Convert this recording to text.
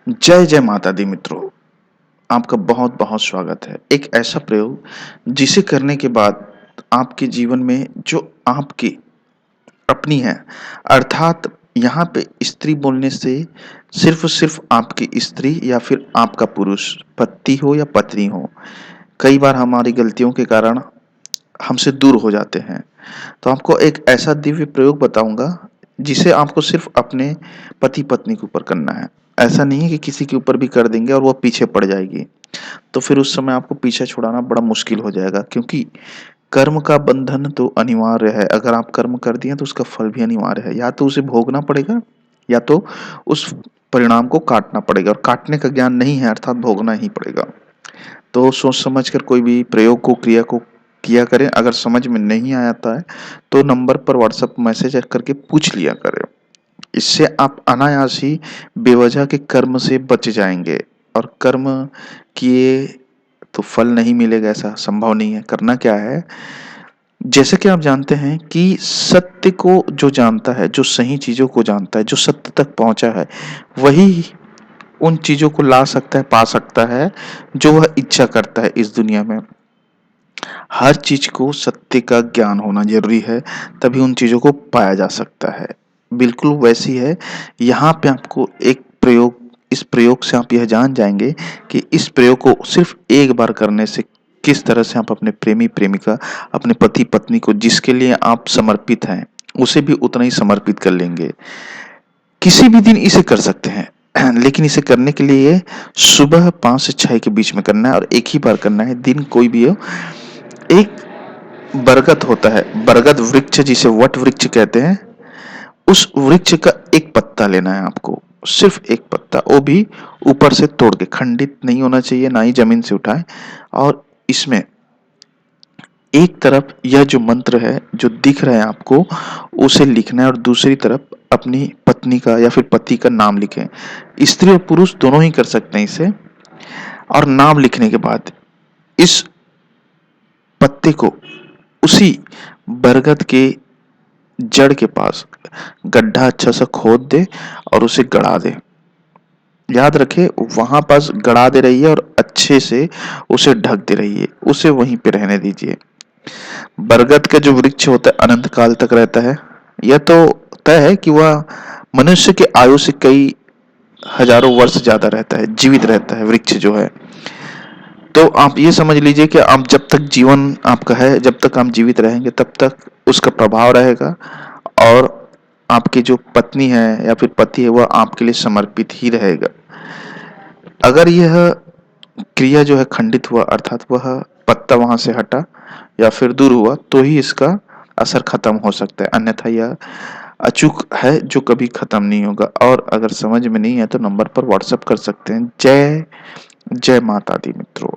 जय जय माता दी मित्रों, आपका बहुत बहुत स्वागत है। एक ऐसा प्रयोग जिसे करने के बाद आपके जीवन में जो आपकी अपनी है, अर्थात यहाँ पे स्त्री बोलने से सिर्फ आपकी स्त्री या फिर आपका पुरुष, पति हो या पत्नी हो, कई बार हमारी गलतियों के कारण हमसे दूर हो जाते हैं। तो आपको एक ऐसा दिव्य प्रयोग बताऊँगा, जिसे आपको सिर्फ़ अपने पति-पत्नी के ऊपर करना है। ऐसा नहीं है कि किसी के ऊपर भी कर देंगे और वो पीछे पड़ जाएगी। तो फिर उस समय आपको पीछे छुड़ाना बड़ा मुश्किल हो जाएगा, क्योंकि कर्म का बंधन तो अनिवार्य है। अगर आप कर्म कर दिए तो उसका फल भी अनिवार्य है। या तो उसे भोगना पड़ेगा या तो उस परिणाम को काटना पड़ेगा, और काटने का ज्ञान नहीं है अर्थात भोगना ही पड़ेगा। तो सोच समझ कर कोई भी प्रयोग को, क्रिया को किया करें। अगर समझ में नहीं आता है तो नंबर पर व्हाट्सएप मैसेज करके पूछ लिया करें। इससे आप अनायास ही बेवजह के कर्म से बच जाएंगे। और कर्म किए तो फल नहीं मिलेगा, ऐसा संभव नहीं है। करना क्या है, जैसे कि आप जानते हैं कि सत्य को जो जानता है, जो सही चीजों को जानता है, जो सत्य तक पहुंचा है, वही उन चीजों को ला सकता है, पा सकता है जो वह इच्छा करता है इस दुनिया में। हर चीज को सत्य का ज्ञान होना जरूरी है, तभी उन चीजों को पाया जा सकता है। बिल्कुल वैसी है यहाँ पे आपको एक प्रयोग, इस प्रयोग से आप यह जान जाएंगे कि इस प्रयोग को सिर्फ एक बार करने से किस तरह से आप अपने प्रेमी प्रेमिका, अपने पति पत्नी को, जिसके लिए आप समर्पित हैं, उसे भी उतना ही समर्पित कर लेंगे। किसी भी दिन इसे कर सकते हैं, लेकिन इसे करने के लिए सुबह 5 से 6 के बीच में करना है, और एक ही बार करना है। दिन कोई भी हो। एक बरगद होता है, बरगद वृक्ष जिसे वट वृक्ष कहते हैं, उस वृक्ष का एक पत्ता लेना है आपको। सिर्फ एक पत्ता, वो भी ऊपर से तोड़ के, खंडित नहीं होना चाहिए, ना ही जमीन से उठाए। और इसमें एक तरफ यह जो मंत्र है जो दिख रहा है आपको, उसे लिखना है, और दूसरी तरफ अपनी पत्नी का या फिर पति का नाम लिखें। स्त्री और पुरुष दोनों ही कर सकते हैं इसे। और नाम लिखने के बाद इस पत्ते को उसी बरगद के जड़ के पास गड्ढा अच्छा सा खोद दे और उसे गड़ा दे। याद रखे, वहां पास गड़ा दे रही है और अच्छे से उसे ढक दे रही है, उसे वहीं पे रहने दीजिए। बरगद का जो वृक्ष होता है अनंत काल तक रहता है। यह तो तय है कि वह मनुष्य के आयु से कई हजारों वर्ष ज्यादा रहता है, जीवित रहता है वृक्ष जो है। तो आप ये समझ लीजिए कि आप जब तक जीवन आपका है, जब तक आप जीवित रहेंगे, तब तक उसका प्रभाव रहेगा। और आपकी जो पत्नी है या फिर पति है, वह आपके लिए समर्पित ही रहेगा। अगर यह क्रिया जो है खंडित हुआ, अर्थात वह पत्ता वहां से हटा या फिर दूर हुआ, तो ही इसका असर खत्म हो सकता है। अन्यथा यह अचूक है जो कभी खत्म नहीं होगा। और अगर समझ में नहीं है तो नंबर पर व्हाट्सएप कर सकते हैं। जय जय माता दी मित्रों।